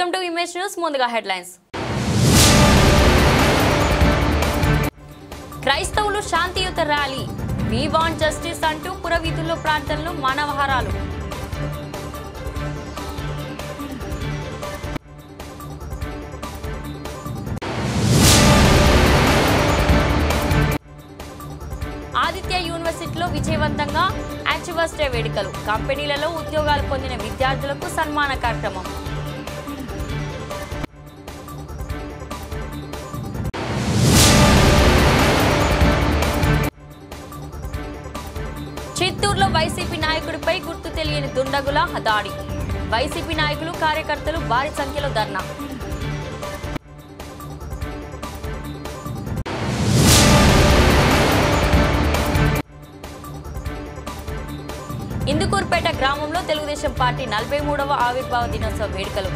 Welcome to image news. ముందుగా headlines. క్రైస్తవులు శాంతియుత ర్యాలీ, వి వాంట్ జస్టిస్ అంటూ పురవీధుల్లో ప్రార్థనలు, మానవహారాలు. ఆదిత్య యూనివర్సిటీలో విజయవంతంగా అచీవర్స్ డే వేడుకలు, కంపెనీలలో ఉద్యోగాలు పొందిన విద్యార్థులకు సన్మాన కార్యక్రమం. చిత్తూరులో వైసీపీ నాయకుడిపై గుర్తు తెలియని దుండగుల దాడి, వైసీపీ నాయకులు కార్యకర్తలు భారీ సంఖ్యలో ధర్నా. ఇందుకూరుపేట గ్రామంలో తెలుగుదేశం పార్టీ 43వ ఆవిర్భావ దినోత్సవ వేడుకలు,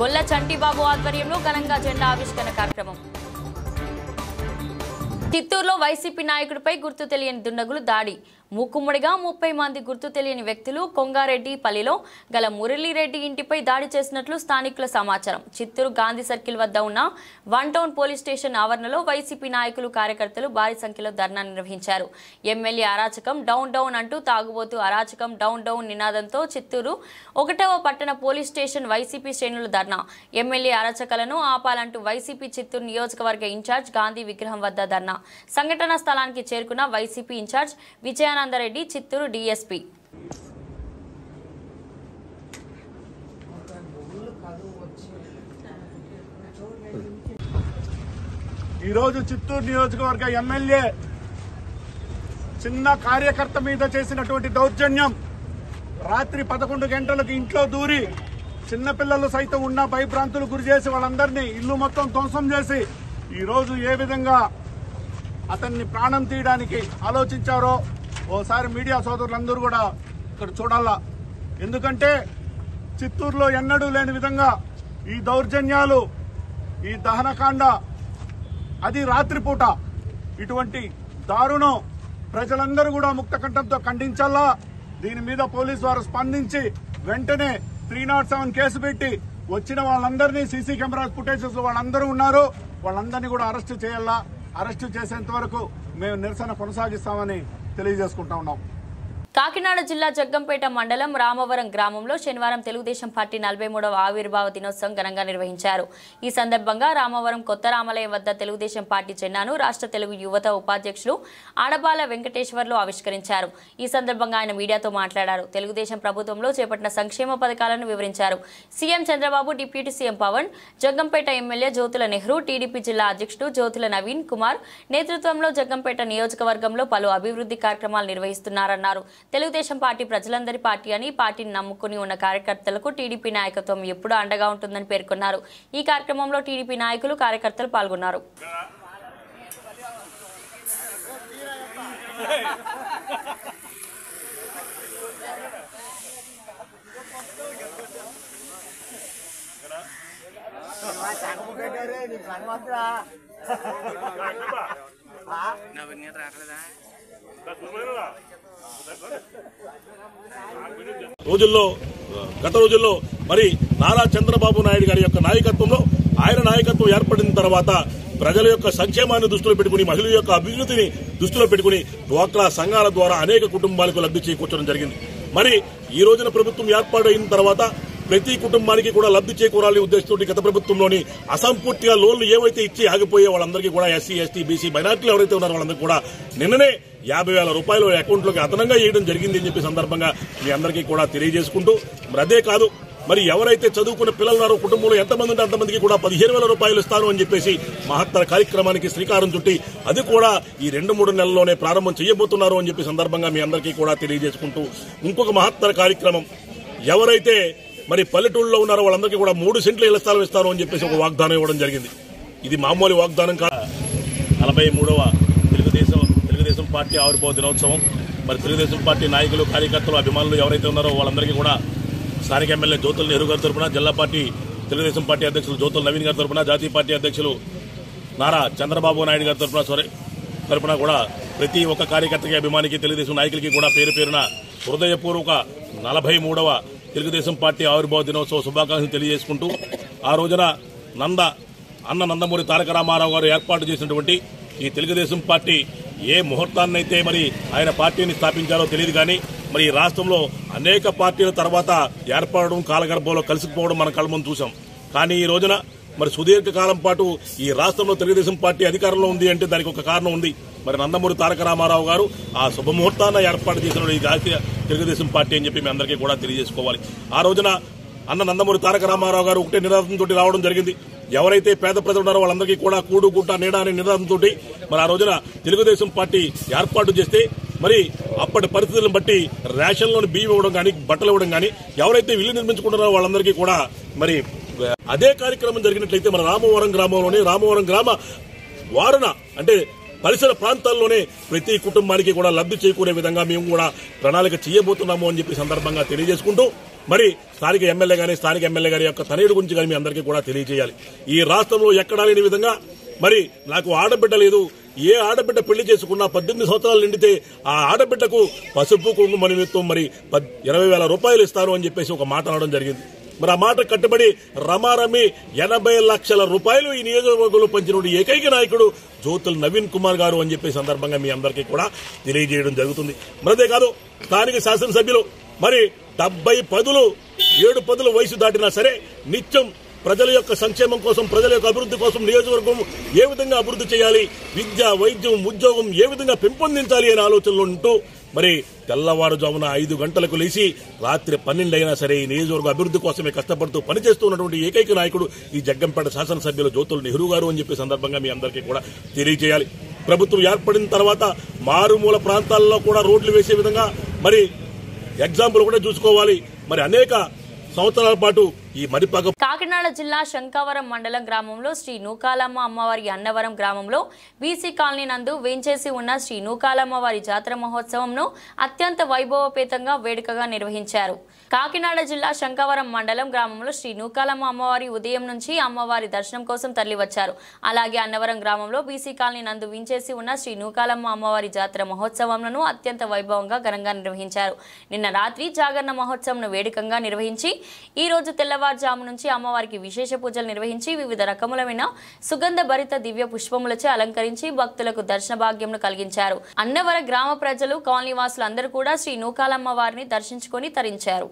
గొల్ల చంటిబాబు ఆధ్వర్యంలో ఘనంగా జెండా ఆవిష్కరణ కార్యక్రమం. చిత్తూరులో వైసీపీ నాయకుడిపై గుర్తు తెలియని దుండగులు దాడి, మూకుమ్మడిగా 30 మంది గుర్తు తెలియని వ్యక్తులు కొంగారెడ్డిపల్లిలో గల మురళీరెడ్డి ఇంటిపై దాడి చేసినట్లు స్థానికుల సమాచారం. చిత్తూరు గాంధీ సర్కిల్ వద్ద ఉన్న 1 టౌన్ పోలీస్ స్టేషన్ ఆవరణలో వైసీపీ నాయకులు కార్యకర్తలు భారీ సంఖ్యలో ధర్నా నిర్వహించారు. ఎమ్మెల్యే అరాచకం డౌన్ డౌన్ అంటూ తాగుబోతు అరాచకం డౌన్ డౌన్ నినాదంతో చిత్తూరు 1వ పట్టణ పోలీస్ స్టేషన్ వైసీపీ శ్రేణుల ధర్నా. ఎమ్మెల్యే అరాచకాలను ఆపాలంటూ వైసీపీ చిత్తూరు నియోజకవర్గ ఇన్ఛార్జ్ గాంధీ విగ్రహం వద్ద ధర్నా. సంఘటనా స్థలానికి చేరుకున్న వైసీపీ ఇన్ఛార్జ్ విజయానందరెడ్డి, చిత్తూరు డీఎస్పీ. ఈరోజు చిత్తూరు నియోజకవర్గ ఎమ్మెల్యే చిన్న కార్యకర్త మీద చేసినటువంటి దౌర్జన్యం, రాత్రి 11 గంటలకు ఇంట్లో దూరి చిన్నపిల్లలు సైతం ఉన్న భయభ్రాంతులు గురి చేసి వాళ్ళందరినీ ఇల్లు మొత్తం ధ్వంసం చేసి ఈరోజు ఏ విధంగా అతన్ని ప్రాణం తీయడానికి ఆలోచించారో ఓసారి మీడియా సోదరులందరూ కూడా ఇక్కడ చూడాలా. ఎందుకంటే చిత్తూరులో ఎన్నడూ లేని విధంగా ఈ దౌర్జన్యాలు, ఈ దహనకాండ, అది రాత్రిపూట, ఇటువంటి దారుణం ప్రజలందరూ కూడా ముక్తకంఠంతో ఖండించాలా. దీని మీద పోలీసు వారు స్పందించి వెంటనే 307 కేసు పెట్టి వచ్చిన వాళ్ళందరినీ సీసీ కెమెరా ఫుటేజెస్ వాళ్ళందరూ ఉన్నారు, వాళ్ళందరినీ కూడా అరెస్టు చేయాలా. అరెస్టు చేసేంత వరకు మేము నిరసన కొనసాగిస్తామని తెలియజేసుకుంటా ఉన్నాం. కాకినాడ జిల్లా జగ్గంపేట మండలం రామవరం గ్రామంలో శనివారం తెలుగుదేశం పార్టీ 43వ ఆవిర్భావ దినోత్సవం ఘనంగా నిర్వహించారు. ఈ సందర్భంగా రామవరం కొత్త రామాలయం వద్ద తెలుగుదేశం పార్టీ జెండాను రాష్ట్ర తెలుగు యువత ఉపాధ్యక్షులు ఆడబాల వెంకటేశ్వర్లు ఆవిష్కరించారు. ఈ సందర్భంగా ఆయన మీడియాతో మాట్లాడారు. తెలుగుదేశం ప్రభుత్వంలో చేపట్టిన సంక్షేమ పథకాలను వివరించారు. CM Chandrababu, deputy CM Pawan, Jaggampeta MLA Jyothula Nehru, TDP జిల్లా అధ్యక్షుడు జ్యోతుల నవీన్ కుమార్ నేతృత్వంలో జగ్గంపేట నియోజకవర్గంలో పలు అభివృద్ధి కార్యక్రమాలు నిర్వహిస్తున్నారన్నారు. తెలుగుదేశం పార్టీ ప్రజలందరి పార్టీ అని, పార్టీని నమ్ముకుని ఉన్న కార్యకర్తలకు టీడీపీ నాయకత్వం ఎప్పుడూ అండగా ఉంటుందని పేర్కొన్నారు. ఈ కార్యక్రమంలో టీడీపీ నాయకులు, కార్యకర్తలు పాల్గొన్నారు. గత రోజుల్లో మరి నారా చంద్రబాబు నాయుడు గారి యొక్క నాయకత్వంలో, ఆయన నాయకత్వం ఏర్పడిన తర్వాత ప్రజల యొక్క సంక్షేమాన్ని దృష్టిలో పెట్టుకుని, మహిళల యొక్క అభివృద్ధిని దృష్టిలో పెట్టుకుని డ్వాక్రా సంఘాల ద్వారా అనేక కుటుంబాలకు లబ్ధి చేకూర్చడం జరిగింది. మరి ఈ రోజున ప్రభుత్వం ఏర్పాటైన తర్వాత ప్రతి కుటుంబానికి కూడా లబ్ధి చేకూరాలని ఉద్దేశంతో గత ప్రభుత్వంలోని అసంపూర్తిగా లోన్లు ఏవైతే ఇచ్చి ఆగిపోయే వాళ్ళందరికీ కూడా ఎస్సీ, ఎస్టీ, బీసీ, మైనార్టీలు ఎవరైతే ఉన్నారో వాళ్ళందరికీ కూడా నిన్ననే 50,000 రూపాయలు అకౌంట్లోకి అదనంగా వేయడం జరిగింది అని చెప్పి సందర్భంగా మీ అందరికీ కూడా తెలియజేసుకుంటూ, మరి అదే కాదు, మరి ఎవరైతే చదువుకున్న పిల్లలు ఉన్నారో కుటుంబంలో ఎంతమంది ఉంటే అంతమందికి కూడా 15,000 రూపాయలు ఇస్తాను అని చెప్పేసి మహత్తర కార్యక్రమానికి శ్రీకారం చుట్టి అది కూడా ఈ 2-3 నెలల్లోనే ప్రారంభం చేయబోతున్నారు అని చెప్పి సందర్భంగా మీ అందరికీ కూడా తెలియజేసుకుంటూ, ఇంకొక మహత్తర కార్యక్రమం, ఎవరైతే మరి పల్లెటూళ్ళలో ఉన్నారో వాళ్ళందరికీ కూడా 3 సెంట్ల ఇళ్ల స్థలం ఇస్తాను అని చెప్పేసి ఒక వాగ్దానం ఇవ్వడం జరిగింది. ఇది మామూలు వాగ్దానం కాదు. 43వ తెలుగుదేశం పార్టీ ఆవిర్భావ దినోత్సవం, మరి తెలుగుదేశం పార్టీ నాయకులు, కార్యకర్తలు, అభిమానులు ఎవరైతే ఉన్నారో వాళ్ళందరికీ కూడా స్థానిక ఎమ్మెల్యే జ్యోతుల నెహ్రూ గారి తరఫున, జిల్లా పార్టీ తెలుగుదేశం పార్టీ అధ్యక్షులు జ్యోతుల నవీన్ గారి తరఫున, జాతీయ పార్టీ అధ్యక్షులు నారా చంద్రబాబు నాయుడు గారి తరఫున కూడా ప్రతి ఒక్క కార్యకర్తకి, అభిమానికి, తెలుగుదేశం నాయకులకి కూడా పేరు పేరున హృదయపూర్వక 43వ తెలుగుదేశం పార్టీ ఆవిర్భావ దినోత్సవ శుభాకాంక్షలు తెలియజేసుకుంటూ ఆ రోజున అన్న నందమూరి తారక రామారావు గారు ఏర్పాటు చేసినటువంటి ఈ తెలుగుదేశం పార్టీ ఏ ముహూర్తాన్నైతే మరి ఆయన పార్టీని స్థాపించారో తెలియదు కానీ మరి ఈ రాష్ట్రంలో అనేక పార్టీల తర్వాత ఏర్పడడం కాలగర్భంలో కలిసిపోవడం మన కళ్ళ ముందు చూసాం. కానీ ఈ రోజున మరి సుదీర్ఘకాలం పాటు ఈ రాష్ట్రంలో తెలుగుదేశం పార్టీ అధికారంలో ఉంది అంటే దానికి ఒక కారణం ఉంది. మరి నందమూరి తారక రామారావు గారు ఆ శుభముహూర్తాన్ని ఏర్పాటు చేసిన ఈ జాతీయ తెలుగుదేశం పార్టీ అని చెప్పి మీ అందరికీ కూడా తెలియజేసుకోవాలి. ఆ రోజున అన్న నందమూరి తారక రామారావు గారు ఒకటే నినాదంతో రావడం జరిగింది. ఎవరైతే పేద ప్రజలు ఉన్నారో వాళ్ళందరికీ కూడా కూడు గుట్ట నీడ అనే నినాదంతో మరి ఆ రోజున తెలుగుదేశం పార్టీ ఏర్పాటు చేస్తే మరి అప్పటి పరిస్థితులను బట్టి రేషన్లోని బియ్యం ఇవ్వడం కానీ బట్టలు ఇవ్వడం కానీ ఎవరైతే ఇల్లు నిర్మించుకుంటున్నారో వాళ్ళందరికీ కూడా మరి అదే కార్యక్రమం జరిగినట్లయితే మన రామవరం గ్రామంలోనే రామవరం గ్రామ వారణ అంటే పరిసర ప్రాంతాల్లోనే ప్రతి కుటుంబానికి కూడా లబ్ధి చేకూరే విధంగా మేము కూడా ప్రణాళిక చేయబోతున్నాము అని చెప్పి సందర్భంగా తెలియజేసుకుంటూ మరి స్థానిక ఎమ్మెల్యే గారి యొక్క తనయుడు గురించి కానీ మీ అందరికీ కూడా తెలియజేయాలి. ఈ రాష్ట్రంలో ఎక్కడా లేని విధంగా మరి నాకు ఆడబిడ్డ లేదు, ఏ ఆడబిడ్డ పెళ్లి చేసుకున్నా 18 సంవత్సరాలు నిండితే ఆ ఆడబిడ్డకు పసుపు కుంకుమ నిమిత్తం మరి 20,000 రూపాయలు ఇస్తారు అని చెప్పేసి ఒక మాట అనడం జరిగింది. మరి ఆ మాట కట్టుబడి రమారమి 80 లక్షల రూపాయలు ఈ నియోజకవర్గంలో పంచిన ఏకైక నాయకుడు జ్యోతుల నవీన్ కుమార్ గారు అని చెప్పే సందర్భంగా మీ అందరికీ కూడా తెలియజేయడం జరుగుతుంది. మరదే కాదు, స్థానిక శాసనసభ్యులు మరి 7 పదుల వయసు దాటినా సరే నిత్యం ప్రజల యొక్క సంక్షేమం కోసం, ప్రజల యొక్క అభివృద్ధి కోసం నియోజకవర్గం ఏ విధంగా అభివృద్ధి చేయాలి, విద్య, వైద్యం, ఉద్యోగం ఏ విధంగా పెంపొందించాలి అనే ఆలోచనలో ఉంటూ మరి తెల్లవారుజామున 5 గంటలకు లేచి రాత్రి 12 అయినా సరే ఈ నియోజకవర్గ అభివృద్ధి కోసమే కష్టపడుతూ పనిచేస్తున్నటువంటి ఏకైక నాయకుడు ఈ జగ్గంపేట శాసనసభ్యులు జ్యోతుల నెహ్రూ గారు అని చెప్పే సందర్భంగా మీ అందరికీ కూడా తెలియజేయాలి. ప్రభుత్వం ఏర్పడిన తర్వాత మారుమూల ప్రాంతాల్లో కూడా రోడ్లు వేసే విధంగా మరి ఎగ్జాంపుల్ కూడా చూసుకోవాలి. మరి అనేక సంవత్సరాల పాటు ఈ మరిపాక కాకినాడ జిల్లా శంకావరం మండలం గ్రామంలో శ్రీ నూకాలమ్మ అమ్మవారి అన్నవరం గ్రామంలో బీసీ కాలనీ నందు వేంచేసి ఉన్న శ్రీ నూకాలమ్మ వారి జాతర మహోత్సవంను అత్యంత వైభవపేతంగా వేడుకగా నిర్వహించారు. కాకినాడ జిల్లా శంకావరం మండలం గ్రామంలో శ్రీ నూకాలమ్మ అమ్మవారి ఉదయం నుంచి అమ్మవారి దర్శనం కోసం తరలివచ్చారు. అలాగే అన్నవరం గ్రామంలో బీసీ కాలనీ నందు వేంచేసి ఉన్న శ్రీ నూకాలమ్మ అమ్మవారి జాతర మహోత్సవంను అత్యంత వైభవంగా ఘనంగా నిర్వహించారు. నిన్న రాత్రి జాగరణ మహోత్సవం వేడుకగా నిర్వహించి ఈ రోజు తెల్లవారుజాము నుంచి అమ్మవారికి విశేష పూజలు నిర్వహించి వివిధ రకములైన సుగంధ భరిత దివ్య పుష్పములచే అలంకరించి భక్తులకు దర్శన భాగ్యంను కలిగించారు. అన్నవర గ్రామ ప్రజలు, కాలనీవాసులు అందరూ కూడా శ్రీ నూకాలమ్మ వారిని దర్శించుకొని తరించారు.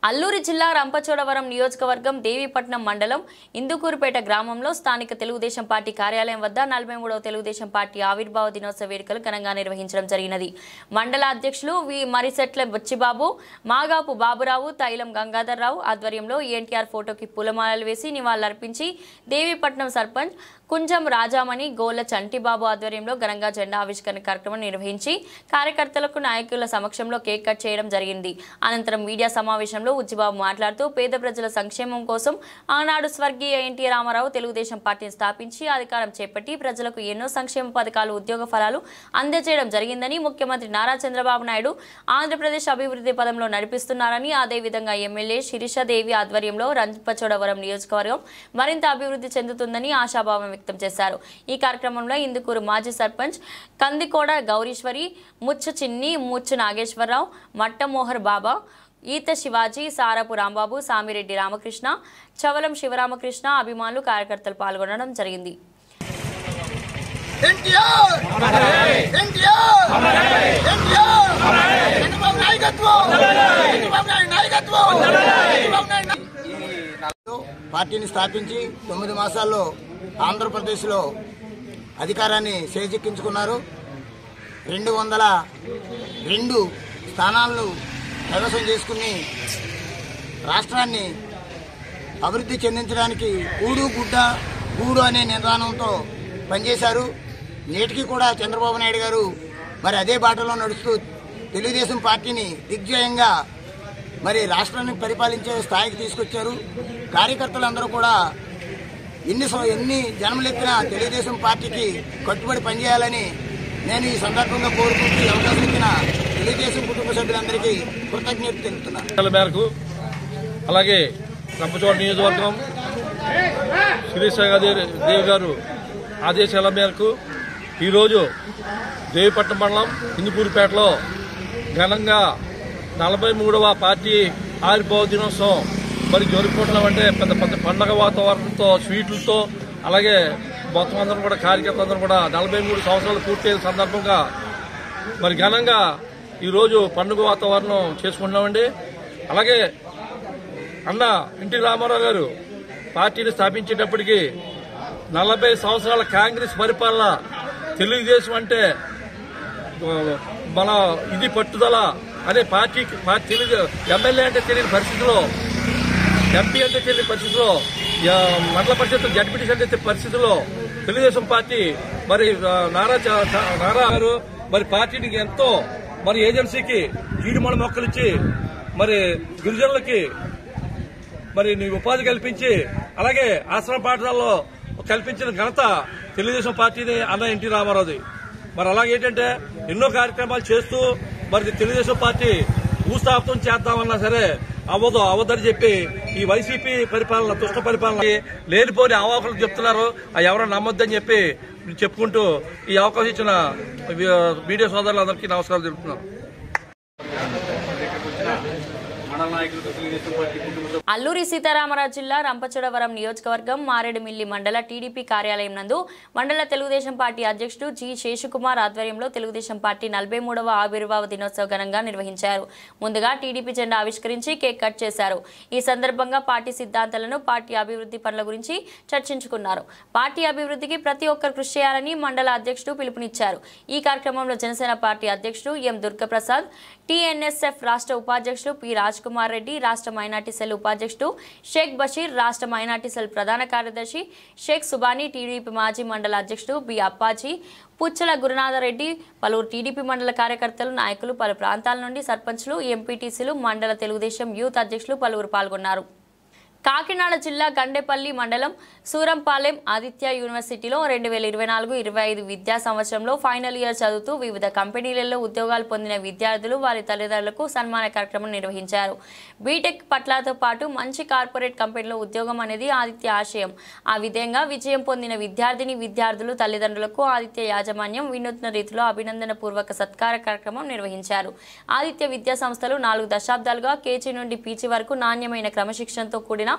అల్లూరి జిల్లా రంపచోడవరం నియోజకవర్గం దేవీపట్నం మండలం ఇందుకూరుపేట గ్రామంలో స్థానిక తెలుగుదేశం పార్టీ కార్యాలయం వద్ద 43వ తెలుగుదేశం పార్టీ ఆవిర్భావ దినోత్సవ వేడుకలు ఘనంగా నిర్వహించడం జరిగినది. మండల అధ్యక్షులు మరిసెట్ల బొచ్చిబాబు, మాగాపు బాబురావు, తైలం గంగాధర్రావు ఆధ్వర్యంలో ఎన్టీఆర్ ఫోటోకి పూలమాలలు వేసి నివాళులర్పించి దేవీపట్నం సర్పంచ్ కుంజం రాజామణి, గోళ్ల చంటిబాబు ఆధ్వర్యంలో ఘనంగా జెండా ఆవిష్కరణ కార్యక్రమం నిర్వహించి కార్యకర్తలకు నాయకుల సమక్షంలో కేక్ కట్ చేయడం జరిగింది. అనంతరం మీడియా సమావేశంలో ఉజ్జిబాబు మాట్లాడుతూ పేద ప్రజల సంక్షేమం కోసం ఆనాడు స్వర్గీయ ఎన్టీ రామారావు తెలుగుదేశం పార్టీని స్థాపించి అధికారం చేపట్టి ప్రజలకు ఎన్నో సంక్షేమ పథకాలు, ఉద్యోగ ఫలాలు అందజేయడం జరిగిందని, ముఖ్యమంత్రి నారా చంద్రబాబు నాయుడు ఆంధ్రప్రదేశ్ అభివృద్ధి పదంలో నడిపిస్తున్నారని, అదేవిధంగా ఎమ్మెల్యే శిరీషాదేవి ఆధ్వర్యంలో రంపచోడవరం నియోజకవర్గం మరింత అభివృద్ధి చెందుతుందని ఆశాభావం వ్యక్తం చేశారు. ఈ కార్యక్రమంలో ఇందుకూరు మాజీ సర్పంచ్ కందికోడ గౌరీశ్వరి, ముచ్చు చిన్ని, ముచ్చు నాగేశ్వరరావు, మట్టమోహర్ బాబా, ఈత శివాజీ, సారపు రాంబాబు, సామిరెడ్డి రామకృష్ణ, చవలం శివరామకృష్ణ అభిమానులు, కార్యకర్తలు పాల్గొనడం జరిగింది. పార్టీని స్థాపించి 9 మాసాల్లో ఆంధ్రప్రదేశ్లో అధికారాన్ని చేజిక్కించుకున్నారు. 202 స్థానాలను కైవసం చేసుకుని రాష్ట్రాన్ని అభివృద్ధి చెందించడానికి కూడు గుడ్డ గూడు అనే నిదానంతో పనిచేశారు. నేటికి కూడా చంద్రబాబు నాయుడు గారు మరి అదే బాటలో నడుస్తూ తెలుగుదేశం పార్టీని దిగ్విజయంగా మరి రాష్ట్రాన్ని పరిపాలించే స్థాయికి తీసుకొచ్చారు. కార్యకర్తలందరూ కూడా ఎన్ని జన్మలెత్తినా తెలుగుదేశం పార్టీకి కట్టుబడి పనిచేయాలని నేను ఈ సందర్భంగా కోరుకుంటూ అవకాశం ఇచ్చిన తెలుగుదేశం కుటుంబ సభ్యులందరికీ కృతజ్ఞత తెలుపుతున్నాను. మేరకు అలాగే రంపచోడ నియోజకవర్గం శిరీషాదేవి గారు ఆదేశాల మేరకు ఈరోజు దేవీపట్నం మండలం ఇందుకూరుపేటలో ఘనంగా 43వ పార్టీ ఆవిర్భావ దినోత్సవం మరి జరుపుకుంటున్నాం. అంటే పెద్ద పెద్ద పండగ వాతావరణంతో, స్వీట్లతో, అలాగే మొత్తం అందరం కూడా కార్యకర్తలందరూ కూడా 43 సంవత్సరాలు పూర్తయిన సందర్భంగా మరి ఘనంగా ఈరోజు పండుగ వాతావరణం చేసుకుంటున్నామండి. అలాగే అన్న ఎన్టీ రామారావు గారు పార్టీని స్థాపించేటప్పటికి 40 సంవత్సరాల కాంగ్రెస్ పరిపాలన, తెలుగుదేశం అంటే మన ఇది పట్టుదల అనే పార్టీ ఎమ్మెల్యే అంటే తెలియని పరిస్థితిలో, ఎంపీ అంటే తెలియని పరిస్థితిలో, మండల పరిషత్ జడ్పీటీసీ అంటే పరిస్థితుల్లో తెలుగుదేశం పార్టీ మరి నారా గారు మరి పార్టీకి ఎంతో మరి ఏజెన్సీకి జీడిమడ మొక్కలు ఇచ్చి మరి గిరిజనులకి మరి ఉపాధి కల్పించి అలాగే ఆశ్రమ పాఠశాలలో కల్పించిన ఘనత తెలుగుదేశం పార్టీని అన్న ఎన్టీ రామారావుది. మరి అలాగేంటంటే ఎన్నో కార్యక్రమాలు చేస్తూ మరి తెలుగుదేశం పార్టీ భూస్థాపితం చేద్దామన్నా సరే అవద్దని చెప్పి ఈ వైసీపీ పరిపాలన, దుష్ట పరిపాలన లేనిపోని అవాకులు చెప్తున్నారు. అవి ఎవరో నమ్మొద్దని చెప్పి చెప్పుకుంటూ ఈ అవకాశం ఇచ్చిన మీడియా సోదరులందరికీ నమస్కారం తెలుపుతున్నాను. అల్లూరి సీతారామరాజు జిల్లా రంపచోడవరం నియోజకవర్గం మారేడుమిల్లి మండల టీడీపీ కార్యాలయం నందు మండల తెలుగుదేశం పార్టీ అధ్యక్షుడు జి శేషకుమార్ ఆధ్వర్యంలో తెలుగుదేశం పార్టీ 43వ ఆవిర్భావ దినోత్సవ ఘనంగా నిర్వహించారు. ముందుగా టీడీపీ జెండా ఆవిష్కరించి కేక్ కట్ చేశారు. ఈ సందర్భంగా పార్టీ సిద్ధాంతాలను, పార్టీ అభివృద్ధి పనుల గురించి చర్చించుకున్నారు. పార్టీ అభివృద్ధికి ప్రతి ఒక్కరు కృషి చేయాలని మండల అధ్యక్షుడు పిలుపునిచ్చారు. ఈ కార్యక్రమంలో జనసేన పార్టీ అధ్యక్షుడు ఎం దుర్గప్రసాద్, టీఎన్ఎస్ఎఫ్ రాష్ట్ర ఉపాధ్యక్షుడు పి రాజ్కుమార్ రెడ్డి, రాష్ట్ర మైనార్టీ సెల్ ఉపాధ్యక్షుడు షేక్ బషీర్, రాష్ట్ర మైనార్టీ సెల్ ప్రధాన కార్యదర్శి షేక్ సుబానీ, టీడీపీ మాజీ మండల అధ్యక్షుడు బి అప్పాజీ, పుచ్చల గురునాథరెడ్డి, పలువురు టీడీపీ మండల కార్యకర్తలు, నాయకులు, పలు ప్రాంతాల నుండి సర్పంచ్లు, ఎంపీటీసీలు, మండల తెలుగుదేశం యూత్ అధ్యక్షులు పలువురు పాల్గొన్నారు. కాకినాడ జిల్లా గండేపల్లి మండలం సూరంపాలెం ఆదిత్య యూనివర్సిటీలో 2024-25 విద్యా సంవత్సరంలో ఫైనల్ ఇయర్ చదువుతూ వివిధ కంపెనీలలో ఉద్యోగాలు పొందిన విద్యార్థులు, వారి తల్లిదండ్రులకు సన్మాన కార్యక్రమం నిర్వహించారు. బీటెక్ పట్లతో పాటు మంచి కార్పొరేట్ కంపెనీలో ఉద్యోగం అనేది ఆదిత్య ఆశయం. ఆ విధంగా విజయం పొందిన విద్యార్థులు, తల్లిదండ్రులకు ఆదిత్య యాజమాన్యం వినూత్న రీతిలో అభినందన పూర్వక సత్కార కార్యక్రమం నిర్వహించారు. ఆదిత్య విద్యా సంస్థలు 4 దశాబ్దాలుగా కేజీ నుండి పీజీ వరకు నాణ్యమైన క్రమశిక్షణతో కూడిన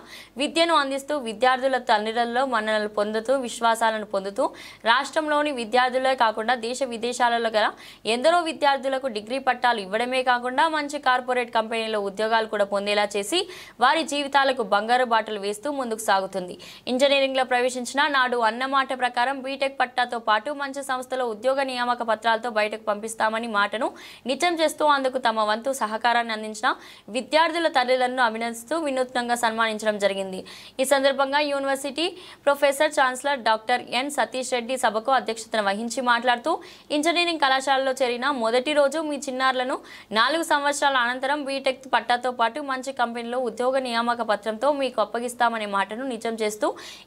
విద్యను అందిస్తూ విద్యార్థుల తల్లిదండ్రుల మన్ననలు పొందుతూ విశ్వాసాలను పొందుతూ రాష్ట్రంలోని విద్యార్థులే కాకుండా దేశ విదేశాలలో గల ఎందరో విద్యార్థులకు డిగ్రీ పట్టాలు ఇవ్వడమే కాకుండా మంచి కార్పొరేట్ కంపెనీలో ఉద్యోగాలు కూడా పొందేలా చేసి వారి జీవితాలకు బంగారు బాటలు వేస్తూ ముందుకు సాగుతుంది. ఇంజనీరింగ్లో ప్రవేశించిన నాడు అన్నమాట ప్రకారం బీటెక్ పట్టాతో పాటు మంచి సంస్థలో ఉద్యోగ నియామక పత్రాలతో బయటకు పంపిస్తామని మాటను నిజం చేస్తూ అందుకు తమ వంతు సహకారాన్ని అందించిన విద్యార్థుల తల్లిదండ్రులను అభినందిస్తూ వినూత్నంగా సన్మానించడం జరిగింది. ఈ సందర్భంగా university professor chancellor doctor N Satish Reddy సభకు అధ్యక్షతన వహించి మాట్లాడుతూ ఇంజనీరింగ్ కళాశాలలో చేరిన మొదటి రోజు మీ చిన్నారులను 4 సంవత్సరాల అనంతరం బీటెక్ పట్టాతో పాటు మంచి కంపెనీలో ఉద్యోగ నియామక పత్రంతో మీకు అప్పగిస్తామనే మాటను నిజం చేస్తూ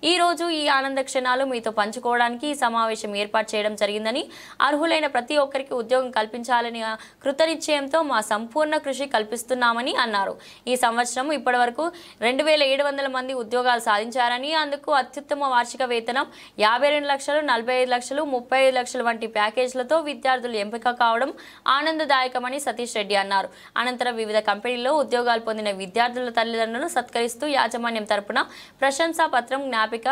ఈ రోజు ఈ ఆనంద క్షణాలు మీతో పంచుకోవడానికి ఈ సమావేశం ఏర్పాటు చేయడం జరిగిందని, అర్హులైన ప్రతి ఒక్కరికి ఉద్యోగం కల్పించాలని కృతనిశ్చయంతో మా సంపూర్ణ కృషి కల్పిస్తున్నామని అన్నారు. ఈ సంవత్సరం ఇప్పటివరకు 2700 మంది ఉద్యోగాలు సాధించారని, అందుకు అత్యుత్తమ వార్షిక వేతనం 52 లక్షలు, 45 లక్షలు, 35 లక్షలు వంటి ప్యాకేజీలతో విద్యార్థులు ఎంపిక కావడం ఆనందదాయకమని సతీష్ రెడ్డి అన్నారు. అనంతరం వివిధ కంపెనీల్లో ఉద్యోగాలు పొందిన విద్యార్థుల తల్లిదండ్రులను సత్కరిస్తూ యాజమాన్యం తరపున ప్రశంసా పత్రం, జ్ఞాపిక,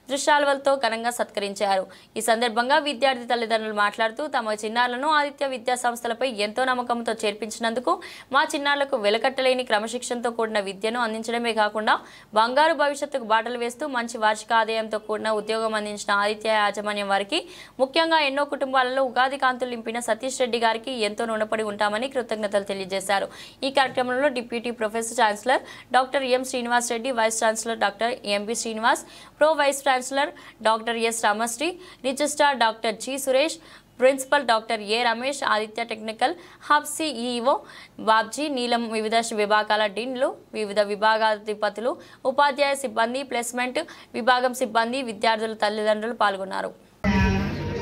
దృశ్యాలతో ఘనంగా సత్కరించారు. ఈ సందర్భంగా విద్యార్థి తల్లిదండ్రులు మాట్లాడుతూ తమ చిన్నారులను ఆదిత్య విద్యా సంస్థలపై ఎంతో నమ్మకంతో చేర్పించినందుకు మా చిన్నారులకు వెలకట్టలేని క్రమశిక్షణతో కూడిన విద్యను అందించడమే కాకుండా బంగారు భవిష్యత్తుకు బాటలు వేస్తూ మంచి వార్షిక ఆదాయంతో కూడిన ఉద్యోగం అందించిన ఆదిత్య యాజమాన్యం వారికి, ముఖ్యంగా ఎన్నో కుటుంబాలలో ఉగాది కాంతులు నింపిన సతీష్ రెడ్డి గారికి ఎంతో రుణపడి ఉంటామని కృతజ్ఞతలు తెలియజేశారు. ఈ కార్యక్రమంలో deputy professor chancellor doctor M Srinivas Reddy, vice chancellor doctor MB Srinivas, pro vice chancellor doctor S Ramasri, registrar doctor G Suresh, principal doctor A Ramesh, Aditya technical hub CEO Babji Neelam, వివిధ విభాగాల డీన్లు, వివిధ విభాగాధిపతులు, ఉపాధ్యాయ సిబ్బంది, ప్లేస్మెంట్ విభాగం సిబ్బంది, విద్యార్థుల తల్లిదండ్రులు పాల్గొన్నారు.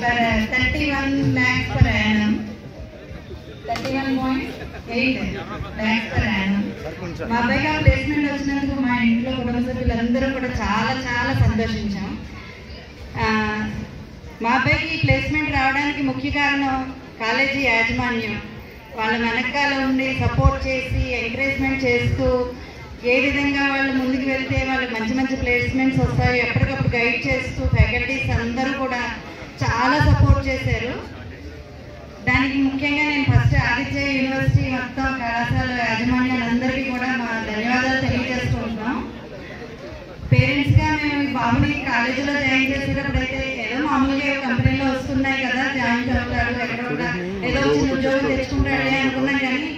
31 lakhs per annum, 31.8 lakhs per annum. మా అబ్బాయికి ప్లేస్మెంట్ వచ్చినందుకు మా ఇంట్లో కుటుంబ సభ్యులందరూ కూడా చాలా చాలా సంతోషించాం. మా అబ్బాయికి ప్లేస్మెంట్ రావడానికి ముఖ్య కారణం కాలేజీ యాజమాన్యం. వాళ్ళ వెనకాల ఉండి సపోర్ట్ చేసి ఎంకరేజ్మెంట్ చేస్తూ ఏ విధంగా వాళ్ళు ముందుకు వెళ్తే వాళ్ళకి మంచి మంచి ప్లేస్మెంట్స్ వస్తాయో ఎప్పటికప్పుడు గైడ్ చేస్తూ ఫ్యాకల్టీస్ అందరూ కూడా చాలా సపోర్ట్ చేశారు. దానికి ముఖ్యంగా నేను ఫస్ట్ ఆదిత్య యూనివర్సిటీ మొత్తం కళాశాల యాజమాన్యాలందరికీ కూడా మా ధన్యవాదాలు తెలియజేసుకుంటున్నాం. పేరెంట్స్గా మేము ఈ బాబుని కాలేజీలో జాయిన్ చేసేటప్పుడైతే ఏదో మామూలుగా కంపెనీలో వస్తున్నాయి కదా, జాయిన్ అవుతాడు, ఎక్కడ కూడా ఏదో చిన్న ఉద్యోగం తెచ్చుకుంటాడే అనుకున్నాం. కానీ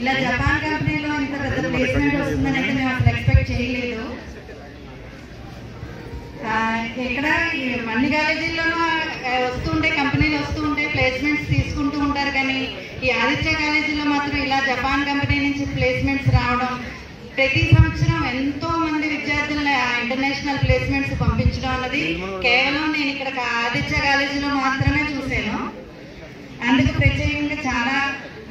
ఇలా జపాన్ కంపెనీలో ఇంత పెద్ద ప్లేస్మెంట్ వస్తుందని అయితే మేము అసలు ఎక్స్పెక్ట్ చేయలేదు. ఇక్కడ అన్ని కాలేజీల్లోనూ వస్తుంటే కంపెనీలు వస్తుంటే ప్లేస్మెంట్స్ తీసుకుంటూ ఉంటారు. కానీ ఈ ఆదిత్య కాలేజీలో మాత్రం ఇలా జపాన్ కంపెనీ నుంచి ప్లేస్మెంట్స్ రావడం, ప్రతి సంవత్సరం ఎంతో మంది విద్యార్థులను ఇంటర్నేషనల్ ప్లేస్మెంట్స్ పంపించడం అన్నది కేవలం నేను ఇక్కడ ఆదిత్య కాలేజీలో మాత్రమే చూశాను. అందుకు ప్రత్యేకంగా చాలా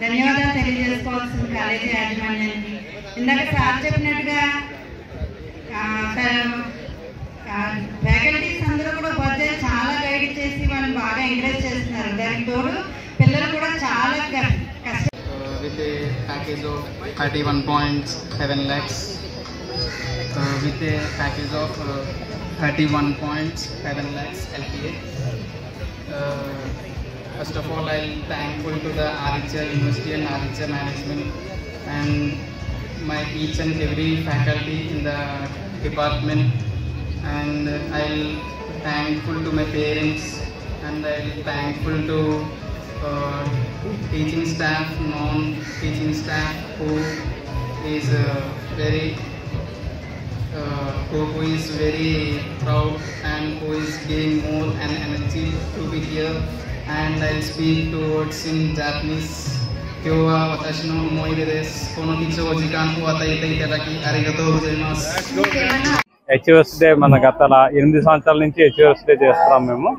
ధన్యవాదాలు తెలియజేసుకోవాల్సింది కాలేజీ యాజమాన్యానికి. ఇందాక సార్ చెప్పినట్టుగా ఫ్యాకల్టీస్ అందరూ కూడా ఉపాధ్యాయులు చాలా గైడ్ చేసి వాళ్ళని బాగా ఎంకరేజ్ చేస్తున్నారు. దానికి తోడు పిల్లలు కూడా చాలా కష్టం. With a package of 31.7 lakhs, with a package of 31.7 lakhs LPA. First of all, I'll thankful to the Aditya University and Aditya Management and my each and every faculty in the department, and I'll thankful to my parents, and I'll thankful to teaching staff, non-teaching staff who is who is very proud and who is giving more and energy to be here. And I'll speak towards in Japanese. Kyowa watashi no omoi desu. Kono kicho o jikan o ataite itadaki arigatou gozaimasu. HOS day మన గత 8 సంవత్సరాల నుంచి హెచ్ఓఎస్ day చేస్తున్నాం మేము.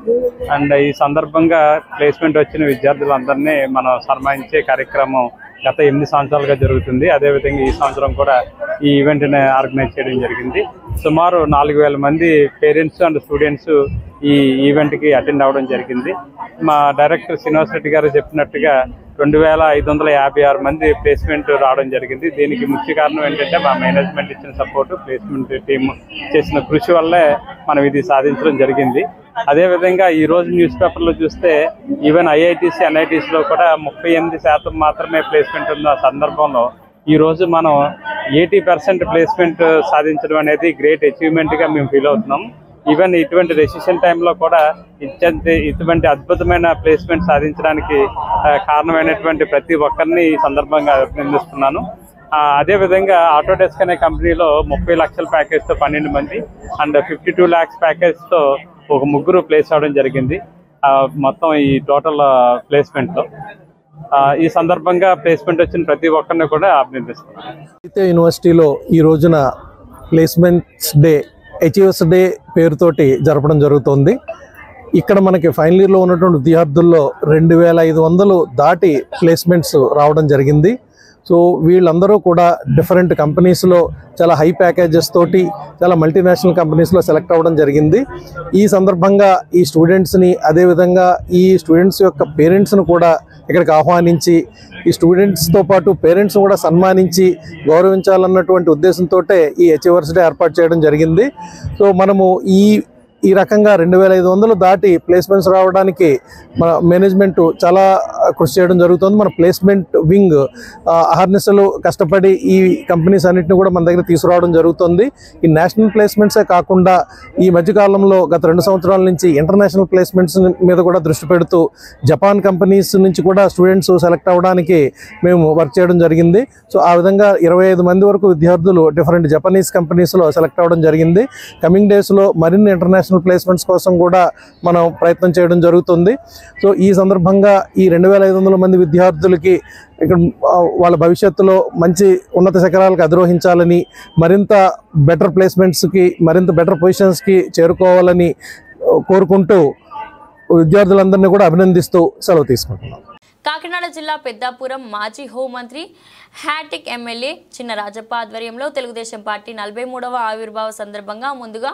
And ఈ సందర్భంగా placement వచ్చిన విద్యార్థులందరినీ మనం సన్మానించే కార్యక్రమం గత 8 సంవత్సరాలుగా జరుగుతుంది. అదేవిధంగా ఈ సంవత్సరం కూడా ఈ ఈవెంట్ని ఆర్గనైజ్ చేయడం జరిగింది. సుమారు 4000 మంది పేరెంట్స్ అండ్ స్టూడెంట్స్ ఈ ఈవెంట్కి అటెండ్ అవ్వడం జరిగింది. మా డైరెక్టర్ శ్రీనివాస్ రెడ్డి గారు చెప్పినట్టుగా 2556 మంది ప్లేస్మెంట్ రావడం జరిగింది. దీనికి ముఖ్య కారణం ఏంటంటే మా మేనేజ్మెంట్ ఇచ్చిన సపోర్టు, ప్లేస్మెంట్ టీం చేసిన కృషి వల్లే మనం ఇది సాధించడం జరిగింది. అదేవిధంగా ఈ రోజు న్యూస్ పేపర్లో చూస్తే ఈవెన్ ఐఐటీసీ, ఎన్ఐటీసీలో కూడా 38% మాత్రమే ప్లేస్మెంట్ ఉన్న సందర్భంలో ఈ రోజు మనం 80% ప్లేస్మెంట్ సాధించడం అనేది గ్రేట్ అచీవ్మెంట్గా మేము ఫీల్ అవుతున్నాం. ఈవెన్ ఇటువంటి డెసిషన్ టైంలో కూడా ఇటువంటి అద్భుతమైన ప్లేస్మెంట్ సాధించడానికి కారణమైనటువంటి ప్రతి ఒక్కరిని ఈ సందర్భంగా అభినందిస్తున్నాను. అదేవిధంగా ఆటోడెస్క్ అనే కంపెనీలో 30 లక్షల ప్యాకేజ్తో 12 మంది అండ్ 52 lakhs ప్యాకేజ్తో ఒక 3 ప్లేస్ అవ్వడం జరిగింది మొత్తం ఈ టోటల్ ప్లేస్మెంట్లో. ఈ సందర్భంగా ప్లేస్మెంట్ వచ్చిన ప్రతి ఒక్కరిని కూడా అభినందిస్తున్నాను. యూనివర్సిటీలో ఈ రోజున ప్లేస్మెంట్స్ డే, అచీవర్స్ డే పేరుతోటి జరపడం జరుగుతుంది. ఇక్కడ మనకి ఫైనల్ ఇయర్లో ఉన్నటువంటి విద్యార్థుల్లో 2500 దాటి ప్లేస్మెంట్స్ రావడం జరిగింది. సో వీళ్ళందరూ కూడా డిఫరెంట్ కంపెనీస్లో చాలా హై ప్యాకేజెస్ తోటి చాలా మల్టీనేషనల్ కంపెనీస్లో సెలెక్ట్ అవ్వడం జరిగింది. ఈ సందర్భంగా ఈ స్టూడెంట్స్ని, అదేవిధంగా ఈ స్టూడెంట్స్ యొక్క పేరెంట్స్ని కూడా ఇక్కడికి ఆహ్వానించి ఈ స్టూడెంట్స్తో పాటు పేరెంట్స్ కూడా సన్మానించి గౌరవించాలన్నటువంటి ఉద్దేశంతో ఈ అచీవర్స్ డే ఏర్పాటు చేయడం జరిగింది. సో మనము ఈ రకంగా 2500 దాటి ప్లేస్మెంట్స్ రావడానికి మన మేనేజ్మెంట్ చాలా కృషి చేయడం జరుగుతుంది. మన ప్లేస్మెంట్ వింగ్ అహర్నిశలు కష్టపడి ఈ కంపెనీస్ అన్నింటినీ కూడా మన దగ్గర తీసుకురావడం జరుగుతుంది. ఈ నేషనల్ ప్లేస్మెంట్సే కాకుండా ఈ మధ్యకాలంలో గత 2 సంవత్సరాల నుంచి ఇంటర్నేషనల్ ప్లేస్మెంట్స్ మీద కూడా దృష్టి పెడుతూ జపాన్ కంపెనీస్ నుంచి కూడా స్టూడెంట్స్ సెలెక్ట్ అవ్వడానికి మేము వర్క్ చేయడం జరిగింది. సో ఆ విధంగా 25 మంది వరకు విద్యార్థులు డిఫరెంట్ జపనీస్ కంపెనీస్లో సెలెక్ట్ అవ్వడం జరిగింది. కమింగ్ డేస్లో మరిన్ని ఇంటర్నేషనల్ ప్లేస్మెంట్స్ కోసం కూడా మనం ప్రయత్నం చేయడం జరుగుతుంది. సో ఈ సందర్భంగా ఈ 2500 మంది విద్యార్థులకి ఇక్కడ వాళ్ళ భవిష్యత్తులో మంచి ఉన్నత శిఖరాలకు అధిరోహించాలని, మరింత బెటర్ ప్లేస్మెంట్స్కి, మరింత బెటర్ పొజిషన్స్కి చేరుకోవాలని కోరుకుంటూ విద్యార్థులందరినీ కూడా అభినందిస్తూ సెలవు తీసుకుంటున్నాం. కాకినాడ జిల్లా పెద్దాపురం మాజీ హోంమంత్రి హ్యాటిక్ ఎమ్మెల్యే చిన్న రాజప్ప ఆధ్వర్యంలో తెలుగుదేశం పార్టీ 43వ ఆవిర్భావ సందర్భంగా ముందుగా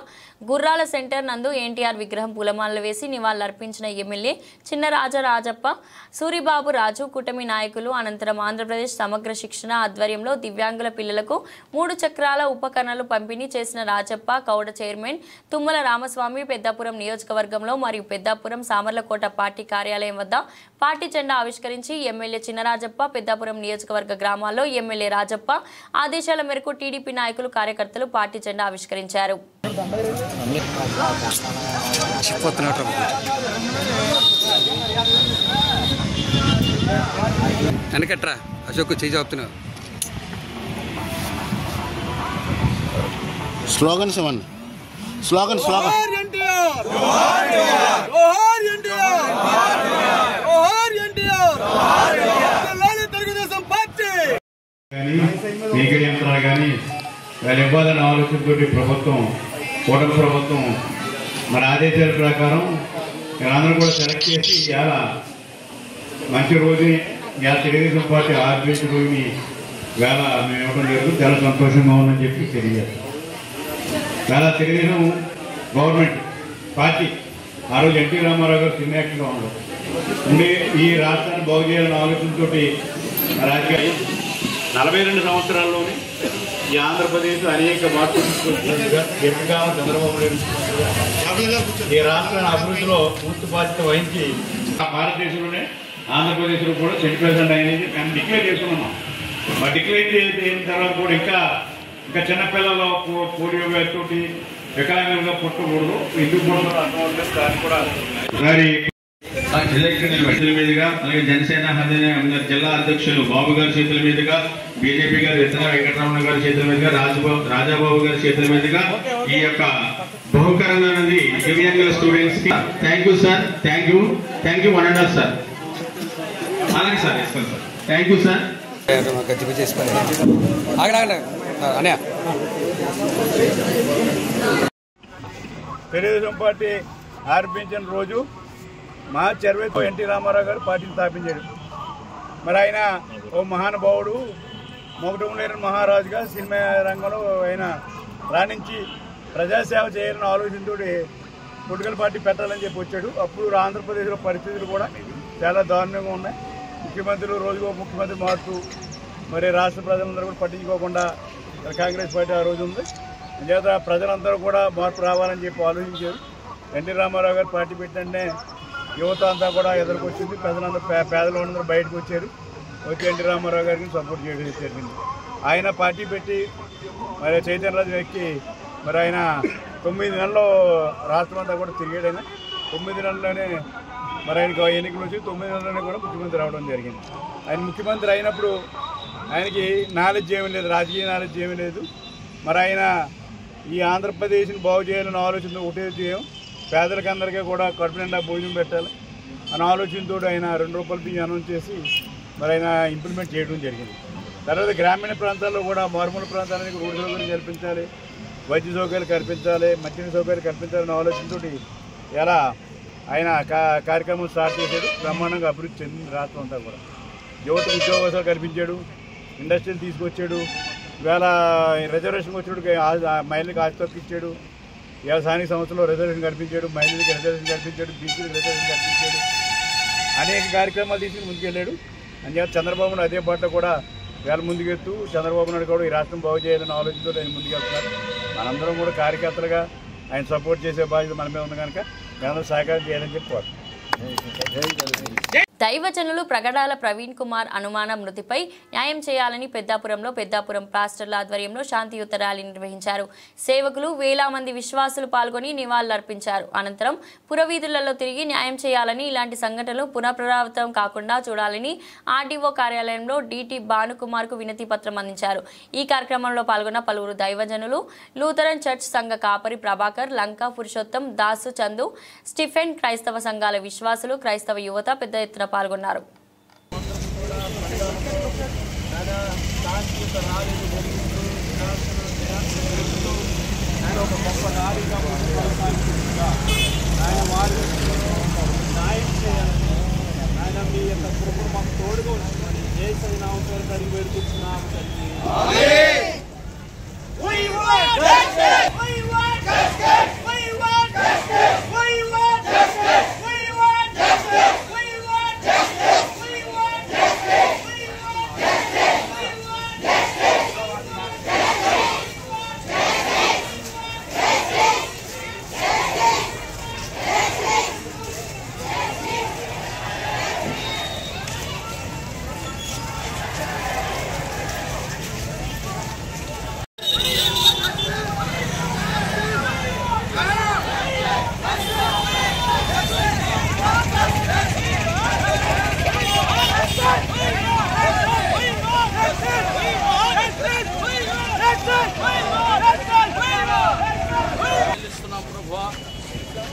గుర్రాల సెంటర్ నందు ఎన్టీఆర్ విగ్రహం పూలమాలలు వేసి నివాళులర్పించిన ఎమ్మెల్యే చిన్న రాజప్ప, సూరిబాబు రాజు కూటమి నాయకులు అనంతరం ఆంధ్రప్రదేశ్ సమగ్ర శిక్షణ ఆధ్వర్యంలో దివ్యాంగుల పిల్లలకు 3 చక్రాల ఉపకరణలు పంపిణీ చేసిన రాజప్ప కౌడ చైర్మన్ తుమ్మల రామస్వామి పెద్దాపురం నియోజకవర్గంలో మరియు పెద్దాపురం సామర్లకోట పార్టీ కార్యాలయం వద్ద పార్టీ జెండా ఆవిష్కరించి ఎమ్మెల్యే చిన్నరాజప్ప పెద్దాపురం నియోజకవర్గ గ్రామాల్లో ఎమ్మెల్యే రాజప్ప ఆదేశాల మేరకు టీడీపీ నాయకులు, కార్యకర్తలు పార్టీ జెండా ఆవిష్కరించారు. మీకే యంత్రాలు కానీ వాళ్ళు ఇవ్వాలని ఆలోచనతో ప్రభుత్వం, కూటమి ప్రభుత్వం మన ఆదేశాల ప్రకారం అందరూ కూడా సెలెక్ట్ చేసి ఇవాళ మంచి రోజుని ఇవాళ తెలుగుదేశం పార్టీ ఆర్బీసీ రోజుని వేళ మేము ఇవ్వడం జరుగుతుంది. చాలా సంతోషంగా ఉందని చెప్పి తెలియజేస్తాం. వేళ తెలుగుదేశం గవర్నమెంట్ పార్టీ ఆ రోజు ఎన్టీ రామారావు గారు సినిమా యాక్టర్గా ఉండే ఈ రాష్ట్రాన్ని బాగు చేయాలనే ఆలోచనతో రాజకీయ 42 సంవత్సరాల్లోనే ఈ ఆంధ్రప్రదేశ్ అనేక మార్పులు తీసుకొచ్చి చంద్రబాబు నాయుడు ఈ రాష్ట్రాన్ని అభివృద్ధిలో పూర్తి బాధ్యత వహించి భారతదేశంలోనే ఆంధ్రప్రదేశ్లో కూడా సెంట్రల్ ప్రెసిడెంట్ అనేది మేము డిక్లేర్ చేసుకున్నాం. మరి డిక్లేర్ చేసిన తర్వాత కూడా ఇంకా చిన్నపిల్లలు పోలియో వ్యాధితో వికలాంగంగా పుట్టకూడదు, ఎందుకు పుడుతున్నారు అర్థం దాన్ని కూడా మరి చేతుల మీదుగా, అలాగే జనసేన జిల్లా అధ్యక్షులు బాబు గారి చేతుల మీదుగా, బీజేపీ గారు ఇతర వెంకటరమణ గారి చేతుల మీదుగా, రాజాబాబు గారి చేతుల మీదుగా ఈ యొక్క బహుకరణ అనేది దివ్యాంగుల స్టూడెంట్స్ కి. Thank you sir, thank you 1.5 sir. అలాగే సార్, ఇస్తాను sir. Thank you sir. Telugu Desam party ఆరంభించిన రోజు మార్చి 20 ఎన్టీ రామారావు గారు పార్టీని స్థాపించాడు. మరి ఆయన ఓ మహానుభావుడు, మొగటంలేని మహారాజుగా సినిమా రంగంలో ఆయన రాణించి ప్రజాసేవ చేయాలని ఆలోచనతో పొలిటికల్ పార్టీ పెట్టాలని చెప్పి వచ్చాడు. అప్పుడు ఆంధ్రప్రదేశ్లో పరిస్థితులు కూడా చాలా దారుణంగా ఉన్నాయి. ముఖ్యమంత్రులు రోజుకో ముఖ్యమంత్రి మారుతూ మరి రాష్ట్ర ప్రజలందరూ కూడా పట్టించుకోకుండా కాంగ్రెస్ పార్టీ ఆ రోజు ఉంది. అంచేత ప్రజలందరూ కూడా మార్పు రావాలని చెప్పి ఆలోచించారు. ఎన్టీ రామారావు గారు పార్టీ పెట్టిననే యువత అంతా కూడా ఎదురుకొచ్చింది. ప్రజలందరూ పేదలు అందరూ బయటకు వచ్చారు. వచ్చి ఎన్టీ రామారావు గారికి సపోర్ట్ చేయడం జరిగింది. ఆయన పార్టీ పెట్టి మరి చైతన్యరాజు ఎక్కి మరి ఆయన 9 నెలల్లో రాష్ట్రం అంతా కూడా తిరిగాడు. ఆయన 9 నెలల్లోనే మరి ఆయనకు ఎన్నికలు వచ్చి 9 నెలల్లోనే కూడా ముఖ్యమంత్రి రావడం జరిగింది. ఆయన ముఖ్యమంత్రి అయినప్పుడు ఆయనకి నాలెడ్జ్ ఏమీ లేదు, రాజకీయ నాలెడ్జ్ ఏమీ లేదు. మరి ఆయన ఈ ఆంధ్రప్రదేశ్ని బాగు చేయాలని ఆలోచన ఒకటే చేయం, పేదలకు అందరికీ కూడా కడుపు నిండా భోజనం పెట్టాలి అనే ఆలోచనతో ఆయన 2 రూపాయల బియ్యం అనౌన్స్ చేసి మరి ఆయన ఇంప్లిమెంట్ చేయడం జరిగింది. తర్వాత గ్రామీణ ప్రాంతాల్లో కూడా మారుమూల ప్రాంతాలకు రోడ్డు సౌకర్యం కల్పించాలి, వైద్య సౌకర్యాలు కల్పించాలి, మంచినీటి సౌకర్యాలు కల్పించాలనే ఆలోచనతో ఎలా ఆయన కార్యక్రమం స్టార్ట్ చేశాడు. బ్రహ్మాండంగా అభివృద్ధి చెందింది రాష్ట్రం అంతా కూడా. యువతకు ఉద్యోగాలు కల్పించాడు, ఇండస్ట్రీలు తీసుకొచ్చాడు, ఇవాళ రిజర్వేషన్ వచ్చాడు, మహిళలకు ఆస్తి ఇచ్చాడు, ఇవాళ స్థానిక సంస్థలో రిజర్వేషన్ కల్పించాడు, మహిళలకి రిజర్వేషన్ కల్పించాడు, బీసీలకు రిజర్వేషన్ కల్పించాడు. అనేక కార్యక్రమాలు తీసుకుని ముందుకెళ్ళాడు. అందుచేత చంద్రబాబు నాయుడు అదే పాటలో కూడా వేళ ముందుకెత్తు చంద్రబాబు నాయుడు కూడా ఈ రాష్ట్రం బాగు చేయాలని ఆలోచనతో ఆయన ముందుకెళ్తున్నారు. మనందరం కూడా కార్యకర్తలుగా ఆయన సపోర్ట్ చేసే బాధ్యత మన మీద ఉంది కనుక మేమందరూ సహకారం చేయాలని చెప్పి దైవజనులు ప్రగడాల ప్రవీణ్ కుమార్ అనుమాన మృతిపై న్యాయం చేయాలని పెద్దాపురం పాస్టర్ల ఆధ్వర్యంలో శాంతియుత ర్యాలీ నిర్వహించారు. సేవకులు వేల మంది విశ్వాసులు పాల్గొని నివాళులర్పించారు. అనంతరం పురవీధులలో తిరిగి న్యాయం చేయాలని, ఇలాంటి సంఘటనలు పునఃపునరావృతం కాకుండా చూడాలని ఆర్డీఓ కార్యాలయంలో డిటి భానుకుమార్కు వినతి పత్రం అందించారు. ఈ కార్యక్రమంలో పాల్గొన్న పలువురు దైవజనులు, లూథరన్ చర్చ్ సంఘ కాపరి ప్రభాకర్, లంకా పురుషోత్తం, దాసు, చందు, స్టిఫెన్, క్రైస్తవ సంఘాల విశ్వాసులు, క్రైస్తవ యువత పెద్ద ఎత్తున పాల్గొన్నారు.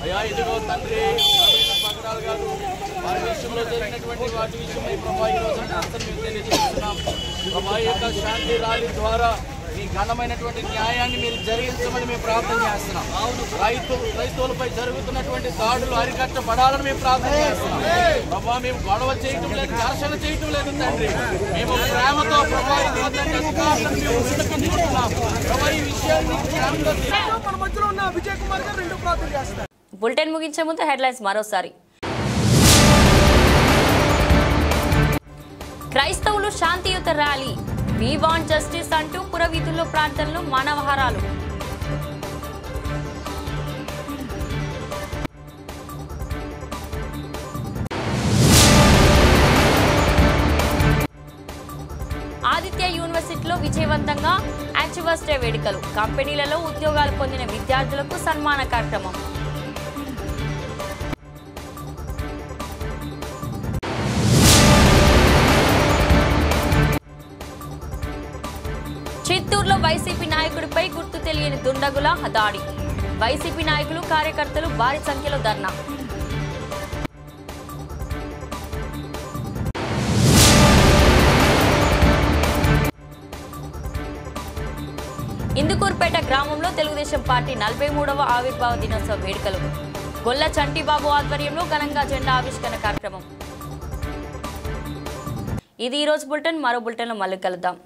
అయ్యా ఇదిగో తండ్రి పగడాలు గారు వారి విషయంలో జరిగినటువంటి వాటి విషయంలో ప్రభా ఈ రోజు మేము తెలియజేస్తున్నాం. ప్రభా యొక్క శాంతి ర్యాలీ ద్వారా మీ ఘనమైనటువంటి న్యాయాన్ని మీరు జరిగించమని మేము ప్రార్థన చేస్తున్నాం. క్రైస్తవులపై జరుగుతున్నటువంటి దాడులు అరికట్టబడాలని మేము ప్రార్థన చేస్తున్నాం. ప్రభా మేము గొడవ చేయటం లేదు, ఘర్షణ చేయటం లేదు తండ్రి. మేము ప్రేమతో ప్రభా ప్రభా ఈ విషయాన్ని మన మధ్యలో ఉన్న విజయ్ కుమార్ గారు 2 ప్రార్థన చేస్తారు. బులెటిన్ ముగించే ముందు హెడ్లైన్స్ మరోసారి. క్రైస్తవులు శాంతియుత ర్యాలీ, వి వాంట్ జస్టిస్ అంటూ పురవీధుల్లో ప్రార్థనలు, మానవహారాలు. ఆదిత్య యూనివర్సిటీలో విజయవంతంగా అచీవర్స్ డే వేడుకలు, కంపెనీలలో ఉద్యోగాలు పొందిన విద్యార్థులకు సన్మాన కార్యక్రమం. చిత్తూరులో వైసీపీ నాయకుడిపై గుర్తు తెలియని దుండగుల దాడి, వైసీపీ నాయకులు, కార్యకర్తలు భారీ సంఖ్యలో ధర్నా. ఇందుకూరుపేట గ్రామంలో తెలుగుదేశం పార్టీ 43వ ఆవిర్భావ దినోత్సవ వేడుకలు, గొల్ల చంటిబాబు ఆధ్వర్యంలో ఘనంగా జెండా ఆవిష్కరణ కార్యక్రమం. ఇది ఈరోజు బులెటిన్. మరో బులెటిన్లో మళ్ళీ కలుద్దాం.